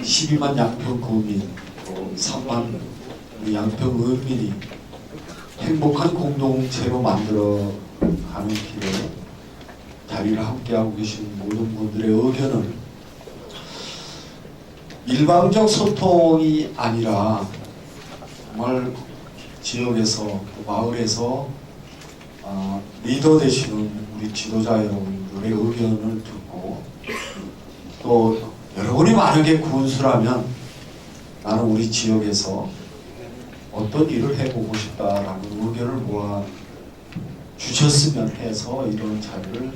12만 양평구민, 또 3만 우리 양평의민이 행복한 공동체로 만들어가는 길에 자리를 함께하고 계신 모든 분들의 의견은 일방적 소통이 아니라 정말 지역에서 또 마을에서 리더 되시는 우리 지도자 여러분들의 의견을 듣고 또 여러분이 만약에 군수라면 나는 우리 지역에서 어떤 일을 해보고 싶다라는 의견을 모아 주셨으면 해서 이런 자리를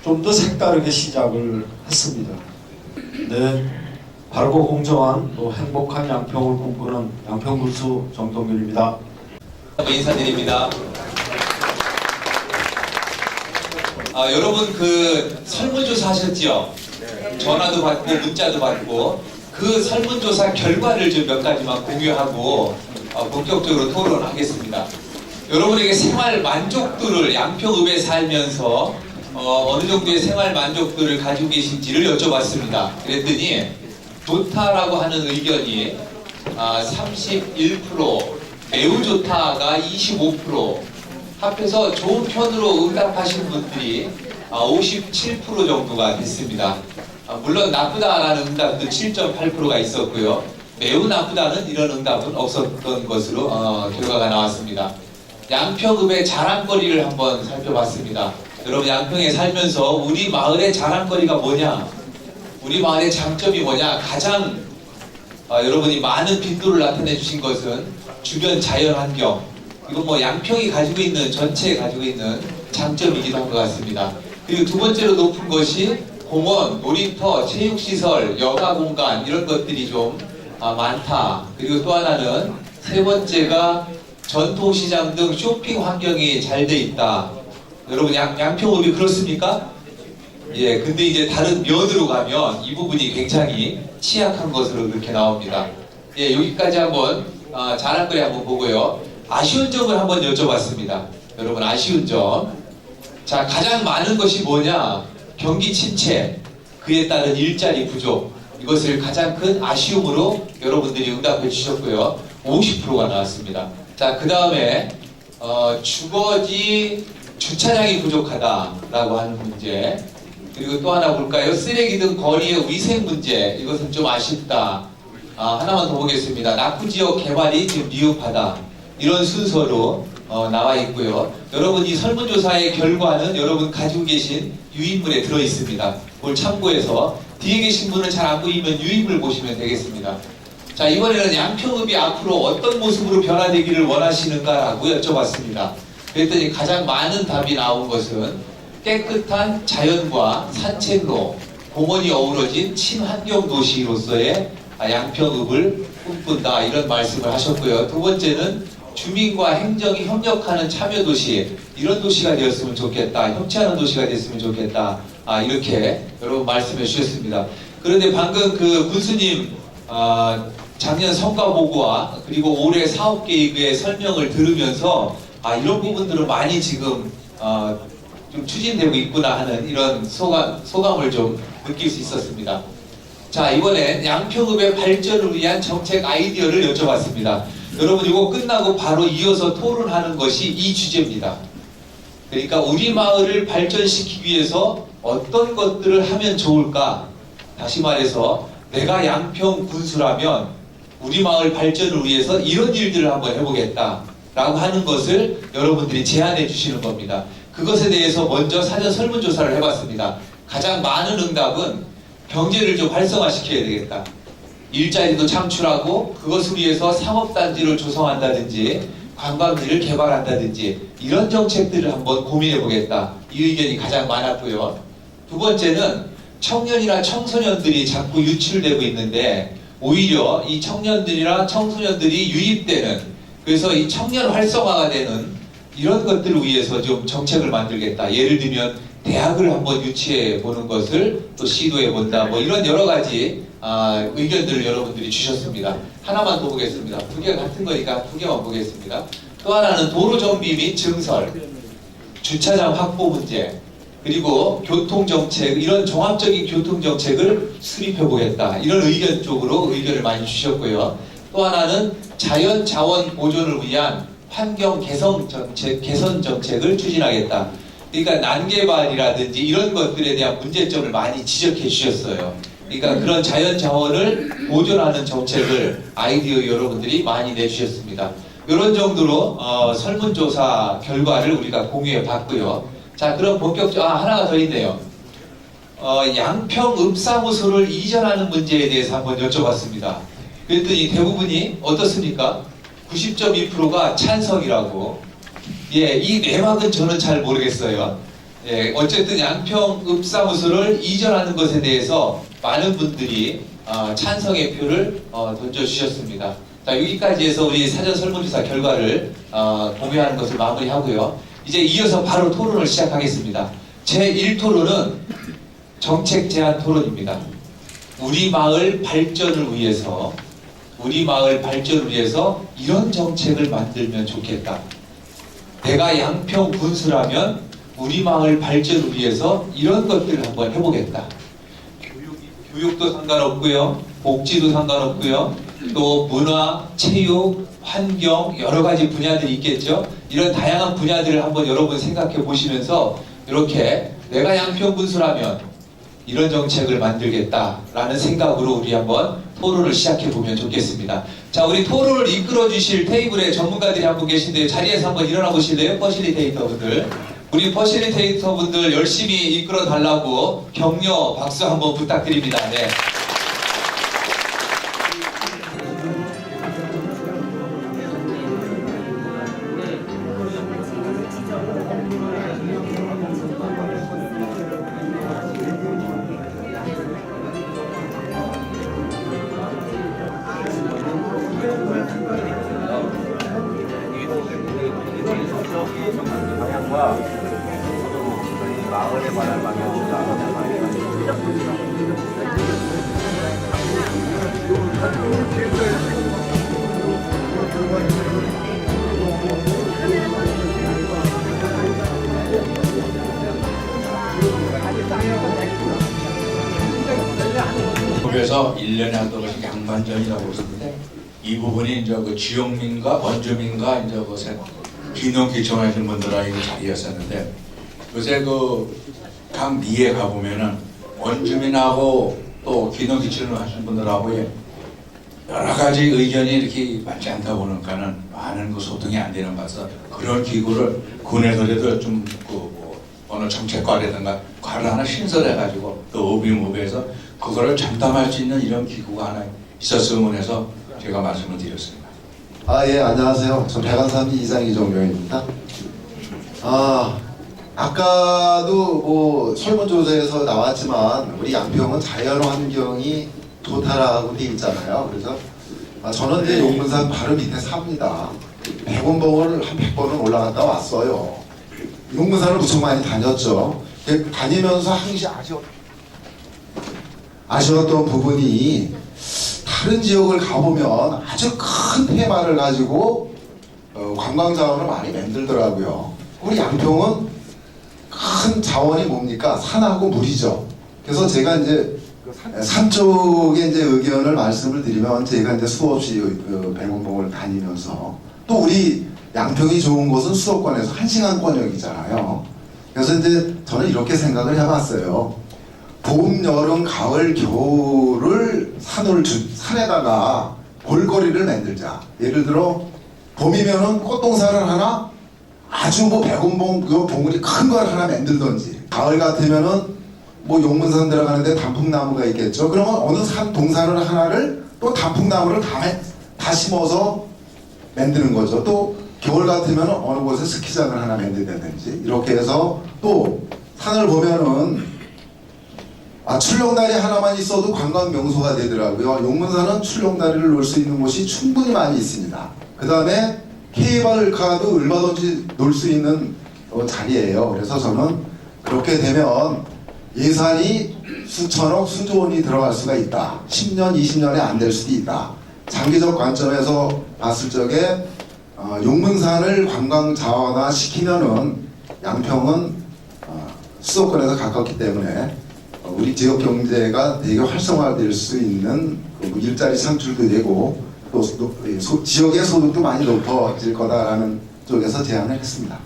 좀 더 색다르게 시작을 했습니다. 네, 바르고 공정한 또 행복한 양평을 꿈꾸는 양평군수 정동균입니다. 인사드립니다. 여러분 그 설문조사 하셨지요? 전화도 받고 문자도 받고 그 설문조사 결과를 좀 몇 가지만 공유하고 본격적으로 토론하겠습니다. 여러분에게 생활 만족도를 양평읍에 살면서 어느 정도의 생활 만족도를 가지고 계신지를 여쭤봤습니다. 그랬더니 좋다라고 하는 의견이 31%, 매우 좋다가 25%, 합해서 좋은 편으로 응답하신 분들이 57% 정도가 됐습니다. 물론 나쁘다라는 응답도 7.8%가 있었고요. 매우 나쁘다는 이런 응답은 없었던 것으로 결과가 나왔습니다. 양평읍의 자랑거리를 한번 살펴봤습니다. 여러분 양평에 살면서 우리 마을의 자랑거리가 뭐냐? 우리 마을의 장점이 뭐냐? 가장 여러분이 많은 빈도를 나타내 주신 것은 주변 자연환경. 이건 뭐 양평이 가지고 있는 전체에 가지고 있는 장점이기도 한 것 같습니다. 그리고 두 번째로 높은 것이 공원, 놀이터, 체육시설, 여가공간 이런 것들이 좀 많다. 그리고 또 하나는 세 번째가 전통시장 등 쇼핑 환경이 잘 돼 있다. 여러분 양평읍이 그렇습니까? 예, 근데 이제 다른 면으로 가면 이 부분이 굉장히 취약한 것으로 그렇게 나옵니다. 예, 여기까지 한번 자랑거리 한번 보고요. 아쉬운 점을 한번 여쭤봤습니다. 여러분 아쉬운 점. 자, 가장 많은 것이 뭐냐? 경기 침체, 그에 따른 일자리 부족. 이것을 가장 큰 아쉬움으로 여러분들이 응답해 주셨고요. 50%가 나왔습니다. 자, 그 다음에 주거지 주차장이 부족하다라고 하는 문제. 그리고 또 하나 볼까요? 쓰레기 등 거리의 위생 문제. 이것은 좀 아쉽다. 하나만 더 보겠습니다. 낙후지역 개발이 지금 미흡하다. 이런 순서로 나와 있고요. 여러분 이 설문조사의 결과는 여러분 가지고 계신 유인물에 들어 있습니다. 그걸 참고해서 뒤에 계신 분은 잘 안 보이면 유인물 보시면 되겠습니다. 자, 이번에는 양평읍이 앞으로 어떤 모습으로 변화되기를 원하시는가라고 여쭤봤습니다. 그랬더니 가장 많은 답이 나온 것은 깨끗한 자연과 산책로, 공원이 어우러진 친환경 도시로서의 양평읍을 꿈꾼다 이런 말씀을 하셨고요. 두 번째는 주민과 행정이 협력하는 참여도시, 이런 도시가 되었으면 좋겠다, 협치하는 도시가 됐으면 좋겠다, 이렇게 여러분 말씀해 주셨습니다. 그런데 방금 그 군수님 작년 성과보고와 그리고 올해 사업계획의 설명을 들으면서 이런 부분들은 많이 지금 좀 추진되고 있구나 하는 이런 소감을 좀 느낄 수 있었습니다. 자, 이번엔 양평읍의 발전을 위한 정책 아이디어를 여쭤봤습니다. 여러분 이거 끝나고 바로 이어서 토론하는 것이 이 주제입니다. 그러니까 우리 마을을 발전시키기 위해서 어떤 것들을 하면 좋을까? 다시 말해서 내가 양평 군수라면 우리 마을 발전을 위해서 이런 일들을 한번 해보겠다 라고 하는 것을 여러분들이 제안해 주시는 겁니다. 그것에 대해서 먼저 사전 설문조사를 해봤습니다. 가장 많은 응답은 경제를 좀 활성화시켜야 되겠다. 일자리도 창출하고 그것을 위해서 상업단지를 조성한다든지 관광지를 개발한다든지 이런 정책들을 한번 고민해 보겠다. 이 의견이 가장 많았고요. 두 번째는 청년이나 청소년들이 자꾸 유출되고 있는데 오히려 이 청년들이나 청소년들이 유입되는, 그래서 이 청년 활성화가 되는 이런 것들을 위해서 좀 정책을 만들겠다. 예를 들면 대학을 한번 유치해 보는 것을 또 시도해 본다. 뭐 이런 여러 가지 의견들을 여러분들이 주셨습니다. 하나만 더 보겠습니다. 두 개가 같은 거니까 두 개만 보겠습니다. 또 하나는 도로 정비 및 증설, 주차장 확보 문제, 그리고 교통정책, 이런 종합적인 교통정책을 수립해보겠다. 이런 의견 쪽으로 의견을 많이 주셨고요. 또 하나는 자연자원 보존을 위한 환경 개선 정책을 추진하겠다. 그러니까 난개발이라든지 이런 것들에 대한 문제점을 많이 지적해 주셨어요. 그러니까 그런 자연자원을 보존하는 정책을 아이디어 여러분들이 많이 내주셨습니다. 이런 정도로 설문조사 결과를 우리가 공유해 봤고요. 자, 그럼 하나가 더 있네요. 양평 읍사무소를 이전하는 문제에 대해서 한번 여쭤봤습니다. 그랬더니 대부분이 어떻습니까? 90.1%가 찬성이라고. 예, 이 내막은 저는 잘 모르겠어요. 예, 어쨌든 양평 읍사무소를 이전하는 것에 대해서 많은 분들이 찬성의 표를 던져주셨습니다. 자, 여기까지 해서 우리 사전 설문조사 결과를 공유하는 것을 마무리하고요. 이제 이어서 바로 토론을 시작하겠습니다. 제1토론은 정책 제안 토론입니다. 우리 마을 발전을 위해서 이런 정책을 만들면 좋겠다. 내가 양평 군수라면 우리 마을 발전을 위해서 이런 것들을 한번 해보겠다. 교육도 상관없고요, 복지도 상관없고요, 또 문화, 체육, 환경 여러 가지 분야들이 있겠죠. 이런 다양한 분야들을 한번 여러분 생각해 보시면서 이렇게 내가 양평 군수라면 이런 정책을 만들겠다라는 생각으로 우리 한번 토론을 시작해 보면 좋겠습니다. 자, 우리 토론을 이끌어 주실 테이블에 전문가들이 한 분 계신데 자리에서 한번 일어나 보실래요? 퍼실리테이터 분들. 우리 퍼실리테이터 분들 열심히 이끌어 달라고 격려 박수 한번 부탁드립니다. 네. 방향과 마을에 관한 방향과 법에서 1년에 하던 것이 양반전이라고 있었는데 이 부분이 이제 그 지역민과 원주민과 이제 그 기농기촌하시는 분들하고 자리였었는데 요새 각 리에 가보면은 원주민하고 또 기농기촌을 하시는 분들하고의 여러 가지 의견이 이렇게 맞지 않다 보니까는 많은 소통이 안 되는 바서 그런 기구를 군에서라도 좀 어느 정책과라든가 과를 하나 신설해가지고 또 어비무비에서 그거를 장담할 수 있는 이런 기구가 하나 있었으면 해서 제가 말씀을 드렸습니다. 예, 안녕하세요. 저 백안삼리 이상 이종경입니다. 아까도 설문조사에서 나왔지만 우리 양평은 자연환경이 좋다라고 돼 있잖아요. 그래서 저는 이제 용문산 바로 밑에 삽니다. 백운봉을 한 100번은 올라갔다 왔어요. 용문산을 무척 많이 다녔죠. 다니면서 항시 아쉬웠던 부분이 다른 지역을 가보면 아주 큰 테마를 가지고 관광 자원을 많이 만들더라고요. 우리 양평은 큰 자원이 뭡니까? 산하고 물이죠. 그래서 제가 이제 산 쪽에 이제 의견을 말씀을 드리면 제가 이제 수없이 백운봉을 다니면서 또 우리 양평이 좋은 곳은 수도권에서 1시간권역이잖아요. 그래서 이제 저는 이렇게 생각을 해봤어요. 봄, 여름, 가을, 겨울을 산에다가 볼거리를 만들자. 예를 들어 봄이면은 꽃동산을 하나 아주 백운봉 봉우리 큰 걸 하나 만들던지, 가을 같으면은 용문산 들어가는데 단풍나무가 있겠죠. 그러면 어느 산 동산을 하나를 또 단풍나무를 다 심어서 만드는 거죠. 또 겨울 같으면 어느 곳에 스키장을 하나 만든다든지 이렇게 해서 또 산을 보면은 출렁다리 하나만 있어도 관광 명소가 되더라고요. 용문산은 출렁다리를 놀 수 있는 곳이 충분히 많이 있습니다. 그 다음에 케이블카도 얼마든지 놀 수 있는 자리예요. 그래서 저는 그렇게 되면 예산이 수천억, 수조 원이 들어갈 수가 있다. 10년, 20년에 안 될 수도 있다. 장기적 관점에서 봤을 적에 용문산을 관광 자원화 시키면은 양평은 수도권에서 가깝기 때문에 우리 지역 경제가 되게 활성화될 수 있는 그 일자리 창출도 되고 또 지역의 소득도 많이 높아질 거다라는 쪽에서 제안을 했습니다.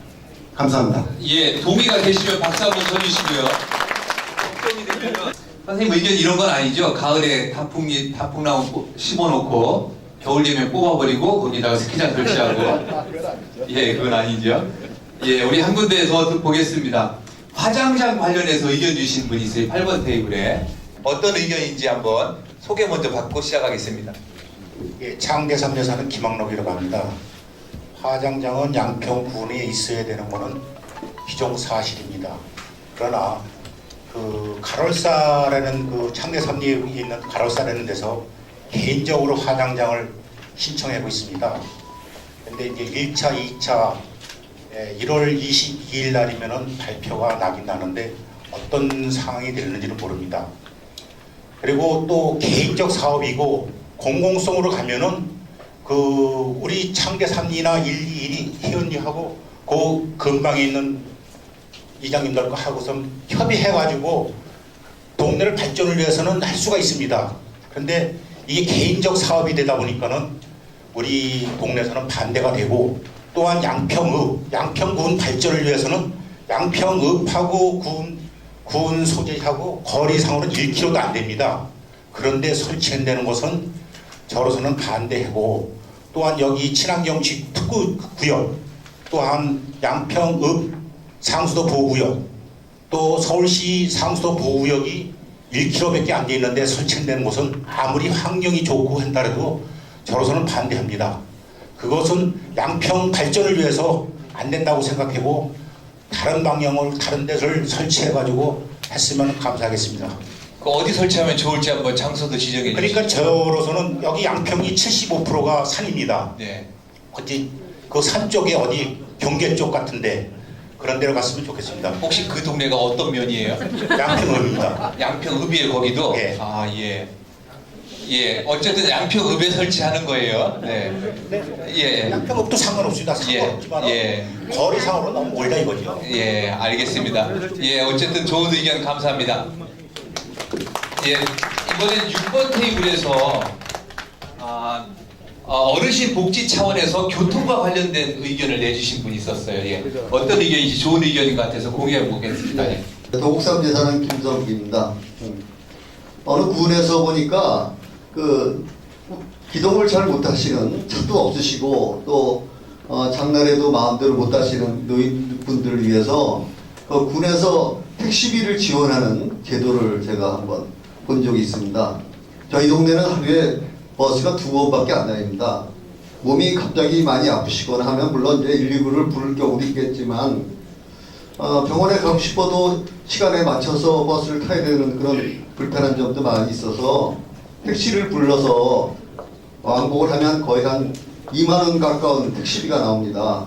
감사합니다. 예, 동의가 되시면 박수 한번 쳐주시고요. 걱정이 되면 선생님 의견 이런 건 아니죠? 가을에 단풍나무 심어놓고 겨울 되면 뽑아버리고 거기다가 스키장 설치하고 예, 그건 아니죠. 예, 우리 한 군데 더 보겠습니다. 화장장 관련해서 의견 주신 분이 있어요. 8번 테이블에 어떤 의견인지 한번 소개 먼저 받고 시작하겠습니다. 예, 창대삼에 사는 김학록이라고 합니다. 화장장은 양평군에 있어야 되는 것은 기정사실입니다. 그러나 그 가롤사라는 그 창대삼리에 있는 가롤사라는 데서 개인적으로 화장장을 신청하고 있습니다. 근데 이제 1차, 2차 1월 22일 날이면은 발표가 나긴 나는데 어떤 상황이 되는지는 모릅니다. 그리고 또 개인적 사업이고 공공성으로 가면은 그 우리 창대삼리나 121이 회원님하고 그 근방에 있는 이장님들과 하고서 협의해가지고 동네를 발전을 위해서는 할 수가 있습니다. 그런데 이게 개인적 사업이 되다 보니까는 우리 동네에서는 반대가 되고 또한 양평군 발전을 위해서는 양평읍하고 군 소재하고 거리상으로는 1km도 안 됩니다. 그런데 설치한다는 것은 저로서는 반대하고 또한 여기 친환경 특구구역 또한 양평읍 상수도 보호구역 또 서울시 상수도 보호구역이 1km밖에 안 돼 있는데 설치한다는 것은 아무리 환경이 좋고 한다라도 저로서는 반대합니다. 그것은 양평 발전을 위해서 안 된다고 생각하고 다른 방향을 다른 데를 설치해가지고 했으면 감사하겠습니다. 그 어디 설치하면 좋을지 한번 장소도 지정해 주시죠. 그러니까 저로서는 여기 양평이 75%가 산입니다. 네. 어디 그 산 쪽에 어디 경계 쪽 같은데 그런 데로 갔으면 좋겠습니다. 혹시 그 동네가 어떤 면이에요? 양평읍입니다. 양평읍이에요, 거기도? 예. 아, 예. 예, 어쨌든 양평읍에 설치하는 거예요. 네. 예. 양평읍도 상관없습니다. 상관없지만 예. 거리상으로 너무 멀다 이거죠. 예, 알겠습니다. 예, 어쨌든 좋은 의견 감사합니다. 예, 이번엔 6번 테이블에서 어르신 복지 차원에서 교통과 관련된 의견을 내주신 분이 있었어요. 예. 어떤 의견인지 좋은 의견인 것 같아서 공유해 보겠습니다. 예. 도곡삼리에 사는 김성기입니다. 어느 군에서 보니까 그 기동을 잘 못하시는 차도 없으시고 또 장날에도 마음대로 못하시는 노인분들을 위해서 그 군에서 택시비를 지원하는 제도를 제가 한번 본 적이 있습니다. 저희 동네는 하루에 버스가 2번밖에 안 다닙니다. 몸이 갑자기 많이 아프시거나 하면 물론 이제 119를 부를 경우도 있겠지만 병원에 가고 싶어도 시간에 맞춰서 버스를 타야 되는 그런 불편한 점도 많이 있어서 택시를 불러서 왕복을 하면 거의 한 2만 원 가까운 택시비가 나옵니다.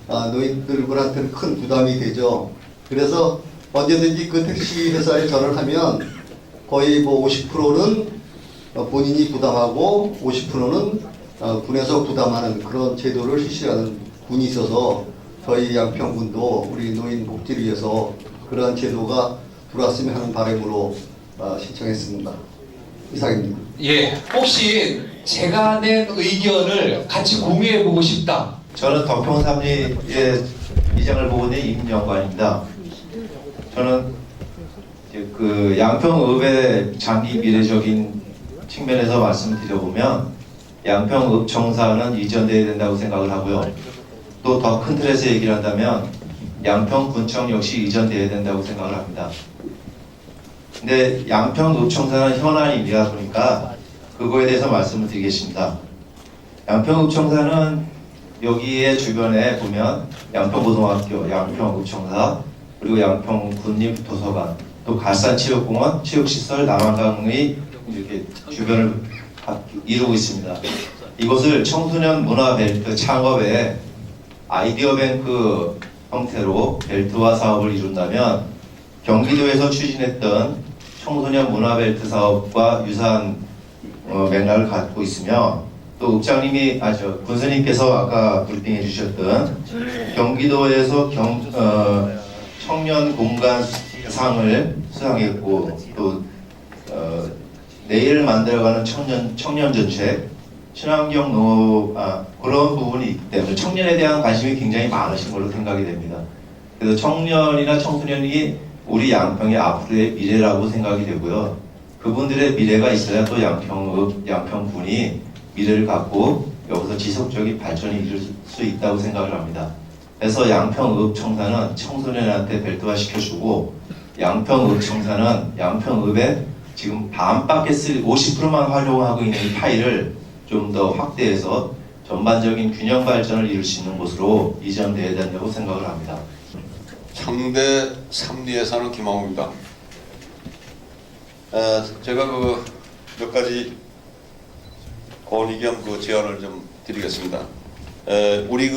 노인들한테는 큰 부담이 되죠. 그래서 언제든지 그 택시 회사에 전화를 하면 거의 뭐 50%는 본인이 부담하고 50%는 군에서 부담하는 그런 제도를 실시하는 군이 있어서 저희 양평군도 우리 노인 복지를 위해서 그러한 제도가 들어왔으면 하는 바람으로 신청했습니다. 이상입니다. 예, 혹시 제가 낸 의견을 같이 공유해 보고 싶다. 저는 덕평삼리의 이장을 보고 있는 임영관입니다. 저는 그 양평읍의 장기 미래적인 측면에서 말씀드려보면 양평읍 청사는 이전돼야 된다고 생각을 하고요. 또 더 큰 틀에서 얘기를 한다면 양평군청 역시 이전돼야 된다고 생각을 합니다. 근데 양평읍청사는 현안입니다. 보니까 그거에 대해서 말씀을 드리겠습니다. 양평읍청사는 여기에 주변에 보면 양평고등학교, 양평읍청사, 그리고 양평군립도서관, 또 갈산체육공원, 체육시설, 남한강의 이렇게 주변을 이루고 있습니다. 이것을 청소년 문화벨트 창업에 아이디어 뱅크 형태로 벨트화 사업을 이룬다면 경기도에서 추진했던 청소년 문화벨트 사업과 유사한 맥락을 갖고 있으며 또 읍장님이 군수님께서 아까 브리핑해 주셨던 경기도에서 청년 공간 상을 수상했고 또 내일 만들어가는 청년 정책, 친환경 농업 그런 부분이 있기 때문에 청년에 대한 관심이 굉장히 많으신 걸로 생각이 됩니다. 그래서 청년이나 청소년이 우리 양평의 앞으로의 미래라고 생각이 되고요. 그분들의 미래가 있어야 또 양평군이 미래를 갖고 여기서 지속적인 발전을 이룰 수 있다고 생각을 합니다. 그래서 양평읍청사는 청소년한테 별도화시켜주고 양평읍청사는 양평읍에 지금 반밖에 쓸 50%만 활용하고 있는 이 파일을 좀 더 확대해서 전반적인 균형 발전을 이룰 수 있는 곳으로 이전되어야 된다고 생각을 합니다. 창대 3리에 사는 김항우입니다. 제가 몇 가지 건의 겸 제안을 좀 드리겠습니다. 우리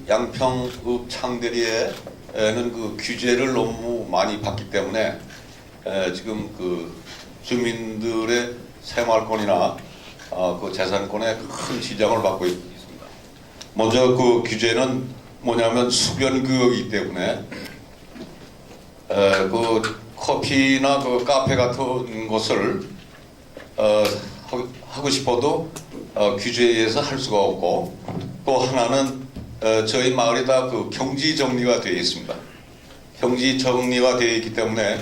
양평읍 창대리에는 규제를 너무 많이 받기 때문에 지금 주민들의 생활권이나 재산권에 큰 지장을 받고 있습니다. 먼저 규제는 뭐냐면 수변구역이기 때문에 커피나 카페 같은 것을 하고 싶어도 규제에 의해서 할 수가 없고, 또 하나는 저희 마을이 다 경지 정리가 되어 있습니다. 경지 정리가 되어 있기 때문에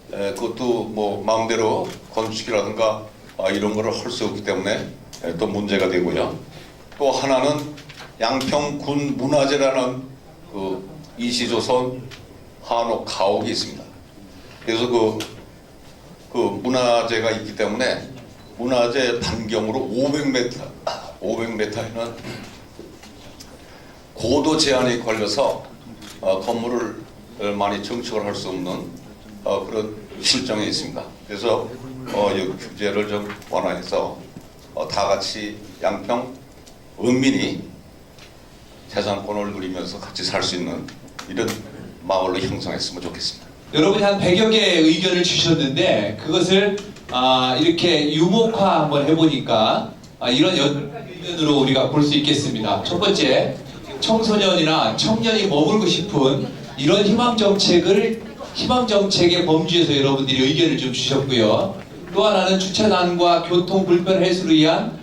그것도 뭐 마음대로 건축이라든가 이런 거를 할 수 없기 때문에 또 문제가 되고요. 또 하나는 양평군 문화재라는 이시조선 한옥 가옥이 있습니다. 그래서 그 문화재가 있기 때문에 문화재 반경으로 500m에는 고도 제한이 걸려서 건물을 많이 증축을 할 수 없는 그런 실정에 있습니다. 그래서 이 규제를 좀 완화해서 다 같이 양평 은민이 재산권을 누리면서 같이 살 수 있는 이런 마을로 형성했으면 좋겠습니다. 여러분이 한 100여 개의 의견을 주셨는데 그것을 이렇게 유목화 한번 해보니까 이런 8가지 의견으로 우리가 볼 수 있겠습니다. 첫 번째, 청소년이나 청년이 머물고 싶은 이런 희망정책의 범주에서 여러분들이 의견을 좀 주셨고요. 또 하나는 주차난과 교통 불편 해소를 위한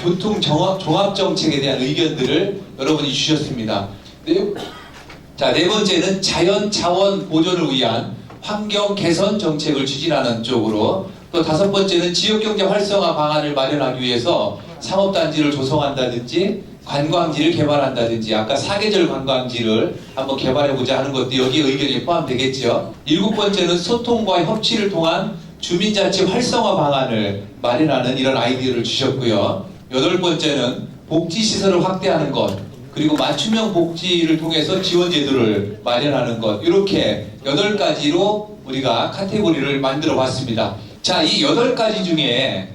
교통 종합정책에 대한 의견들을 여러분이 주셨습니다. 네 번째는 자연 자원 보존을 위한 환경 개선 정책을 추진하는 쪽으로, 또 5번째는 지역경제 활성화 방안을 마련하기 위해서 상업단지를 조성한다든지 관광지를 개발한다든지, 아까 사계절 관광지를 한번 개발해보자 하는 것도 여기에 의견이 포함되겠죠. 7번째는 소통과 협치를 통한 주민자치 활성화 방안을 마련하는 이런 아이디어를 주셨고요. 8번째는 복지시설을 확대하는 것, 그리고 맞춤형 복지를 통해서 지원제도를 마련하는 것, 이렇게 8가지로 우리가 카테고리를 만들어 봤습니다. 자, 이 8가지 중에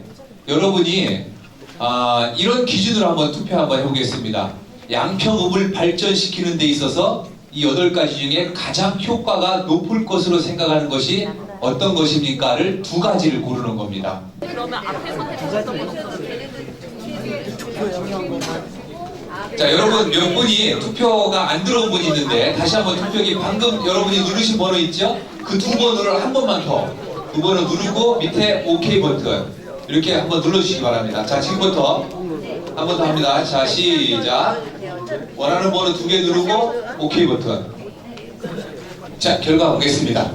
여러분이 이런 기준으로 한번 투표 한번 해보겠습니다. 양평읍을 발전시키는 데 있어서 이 8가지 중에 가장 효과가 높을 것으로 생각하는 것이 어떤 것입니까를 2가지를 고르는 겁니다. 그러면 앞에서 해주셨던 것처럼 자, 여러분 몇 분이 투표가 안 들어온 분이 있는데 다시 한번 투표기, 방금 여러분이 누르신 번호 있죠? 그 2번호를 한 번만 더, 2번을 누르고 밑에 OK 버튼 이렇게 한번 눌러주시기 바랍니다. 자, 지금부터 한 번 더 합니다. 자, 시작. 원하는 번호 2개 누르고 OK 버튼. 자, 결과 보겠습니다.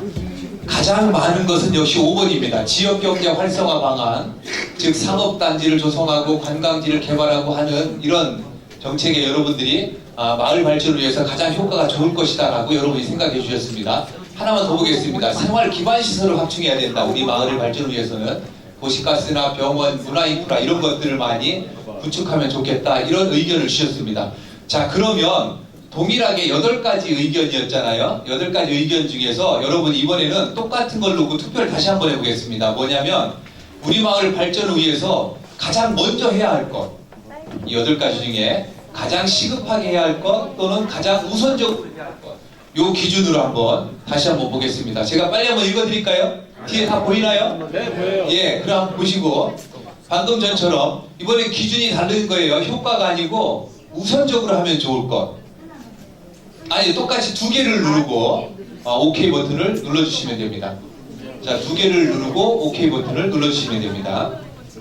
가장 많은 것은 역시 5번입니다. 지역경제 활성화 방안, 즉 상업단지를 조성하고 관광지를 개발하고 하는 이런 정책에 여러분들이 마을 발전을 위해서 가장 효과가 좋을 것이다 라고 여러분이 생각해 주셨습니다. 하나만 더 보겠습니다. 생활 기반 시설을 확충해야 된다. 우리 마을의 발전을 위해서는 도시가스나 병원, 문화인프라 이런 것들을 많이 구축하면 좋겠다, 이런 의견을 주셨습니다. 자, 그러면 동일하게 8가지 의견이었잖아요. 8가지 의견 중에서 여러분 이번에는 똑같은 걸 놓고 투표를 다시 한번 해보겠습니다. 뭐냐면 우리 마을 발전을 위해서 가장 먼저 해야 할 것, 이 8가지 중에 가장 시급하게 해야 할 것 또는 가장 우선적으로 해야 할 것, 요 기준으로 한번 다시 한번 보겠습니다. 제가 빨리 한번 읽어드릴까요? 뒤에 다 보이나요? 네, 보여요. 예, 그럼 한번 보시고, 방금 전처럼 이번에 기준이 다른 거예요. 효과가 아니고 우선적으로 하면 좋을 것. 아니, 똑같이 2개를 누르고 OK 버튼을 눌러주시면 됩니다. 자, 두 개를 누르고 OK 버튼을 눌러주시면 됩니다.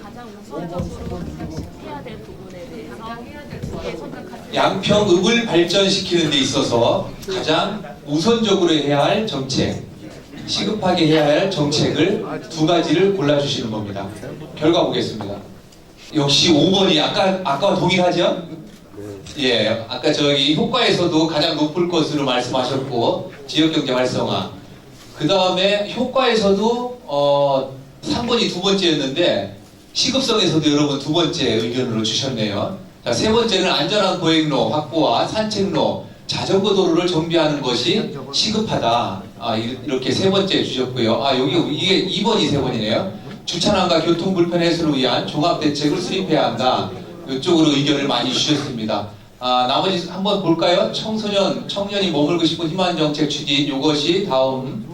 가장 우선적으로 해야 될 부분에 대해서 생각하시는 양평읍을 발전시키는 데 있어서 가장 우선적으로 해야 할 정책, 시급하게 해야 할 정책을 두 가지를 골라주시는 겁니다. 결과 보겠습니다. 역시 5번이 아까와 동일하죠? 예, 아까 저기 효과에서도 가장 높을 것으로 말씀하셨고 지역경제 활성화. 그 다음에 효과에서도 3번이 두 번째였는데 시급성에서도 여러분 두 번째 의견으로 주셨네요. 자, 세 번째는 안전한 보행로 확보와 산책로, 자전거 도로를 정비하는 것이 시급하다. 이렇게 세 번째 주셨고요. 이게 2번이 세 번이네요. 주차난과 교통 불편 해소를 위한 종합 대책을 수립해야 한다. 이쪽으로 의견을 많이 주셨습니다. 나머지 한번 볼까요? 청년이 머물고 싶은 희망 정책 추진, 이것이 다음.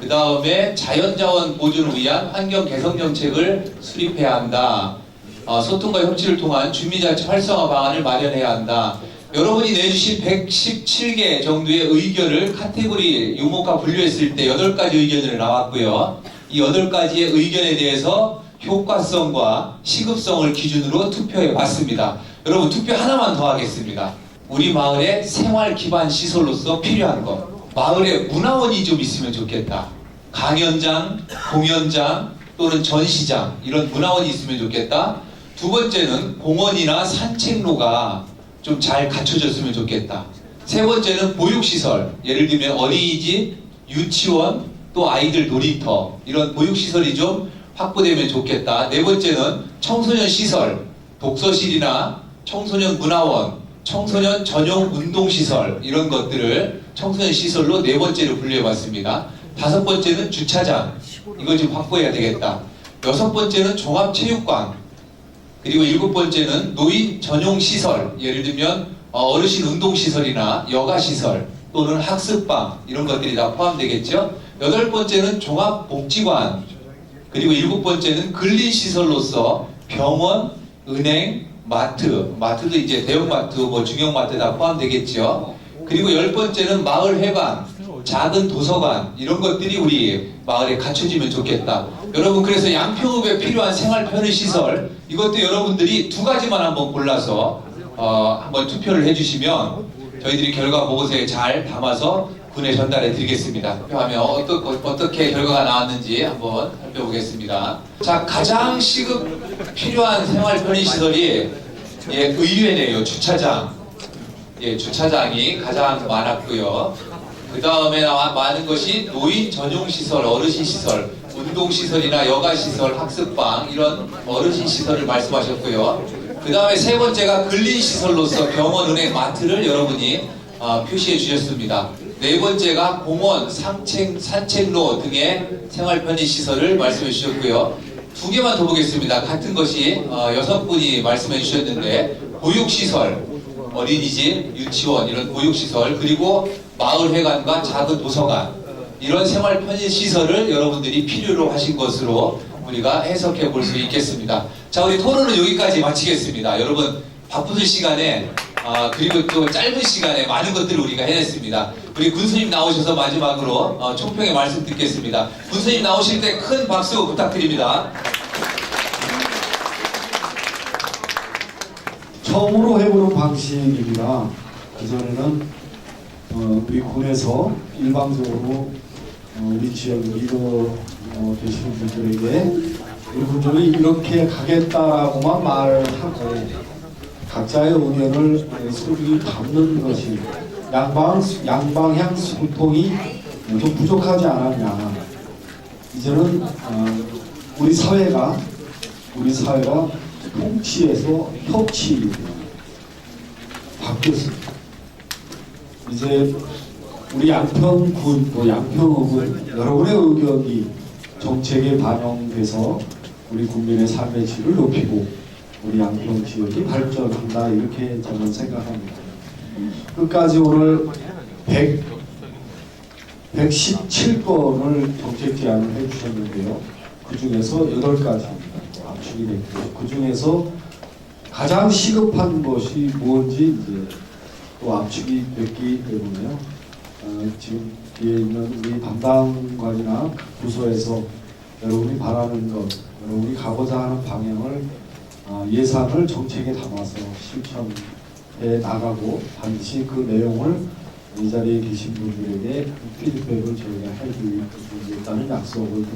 그 다음에 자연자원 보존을 위한 환경 개선 정책을 수립해야 한다. 소통과 협치를 통한 주민자치 활성화 방안을 마련해야 한다. 여러분이 내주신 117개 정도의 의견을 카테고리 유목화 분류했을 때 8가지 의견으로 나왔고요. 이 8가지의 의견에 대해서 효과성과 시급성을 기준으로 투표해 봤습니다. 여러분 투표 하나만 더 하겠습니다. 우리 마을의 생활 기반 시설로서 필요한 것. 마을에 문화원이 좀 있으면 좋겠다. 강연장, 공연장 또는 전시장 이런 문화원이 있으면 좋겠다. 두 번째는 공원이나 산책로가 좀 잘 갖춰졌으면 좋겠다. 세 번째는 보육시설, 예를 들면 어린이집, 유치원, 또 아이들 놀이터 이런 보육시설이 좀 확보되면 좋겠다. 네 번째는 청소년 시설, 독서실이나 청소년 문화원, 청소년 전용 운동시설 이런 것들을 청소년 시설로 네 번째로 분류해봤습니다. 다섯 번째는 주차장, 이걸 좀 확보해야 되겠다. 여섯 번째는 종합체육관, 그리고 일곱 번째는 노인 전용 시설, 예를 들면 어르신 운동시설이나 여가시설 또는 학습방 이런 것들이 다 포함되겠죠. 여덟 번째는 종합복지관, 그리고 일곱 번째는 근린시설로서 병원, 은행, 마트도 이제 대형마트, 중형마트 다 포함되겠죠. 그리고 열 번째는 마을회관, 작은 도서관 이런 것들이 우리 마을에 갖춰지면 좋겠다. 여러분 그래서 양평읍에 필요한 생활 편의시설 이것도 여러분들이 두 가지만 한번 골라서 한번 투표를 해주시면 저희들이 결과 보고서에 잘 담아서 군에 전달해 드리겠습니다. 투표하면 어떻게 결과가 나왔는지 한번 살펴보겠습니다. 자, 가장 시급 필요한 생활 편의시설이 의회네요. 주차장. 주차장이 가장 많았고요. 그 다음에 많은 것이 노인 전용시설, 어르신시설, 운동시설이나 여가시설, 학습방 이런 어르신시설을 말씀하셨고요. 그 다음에 세 번째가 근린시설로서 병원, 은행, 마트를 여러분이 표시해 주셨습니다. 네 번째가 공원, 산책로 등의 생활편의시설을 말씀해 주셨고요. 두 개만 더 보겠습니다. 같은 것이 6분이 말씀해 주셨는데 보육시설, 어린이집, 유치원 이런 보육시설 그리고 마을회관과 작은 도서관 이런 생활 편의시설을 여러분들이 필요로 하신 것으로 우리가 해석해 볼 수 있겠습니다. 자, 우리 토론은 여기까지 마치겠습니다. 여러분 바쁘실 시간에 그리고 또 짧은 시간에 많은 것들을 우리가 해냈습니다. 우리 군수님 나오셔서 마지막으로 총평의 말씀 듣겠습니다. 군수님 나오실 때 큰 박수 부탁드립니다. 처음으로 해보는 방식입니다. 그전에는 우리 군에서 일방적으로 우리 지역 리더 되시는 분들에게 우리 분들이 이렇게 가겠다라고만 말을 하고 각자의 의견을 소리 담는 것이 양방향 소통이 좀 부족하지 않았냐. 이제는 우리 사회가 통치에서 협치로 바뀌었습니다. 이제 우리 양평군 또 양평읍은 여러분의 의견이 정책에 반영돼서 우리 국민의 삶의 질을 높이고 우리 양평 지역이 발전한다 이렇게 저는 생각합니다. 끝까지 오늘 117건을 정책 제안을 해주셨는데요. 그 중에서 8가지입니다. 압축이 됐고요. 그 중에서 가장 시급한 것이 뭔지 이제 또 압축이 됐기 때문에요. 지금 뒤에 있는 우리 담당관이나 각 부서에서 여러분이 바라는 것, 여러분이 가고자 하는 방향을 예산을 정책에 담아서 실천해 나가고 반드시 그 내용을 이 자리에 계신 분들에게 피드백을 저희가 해드리겠다는 약속을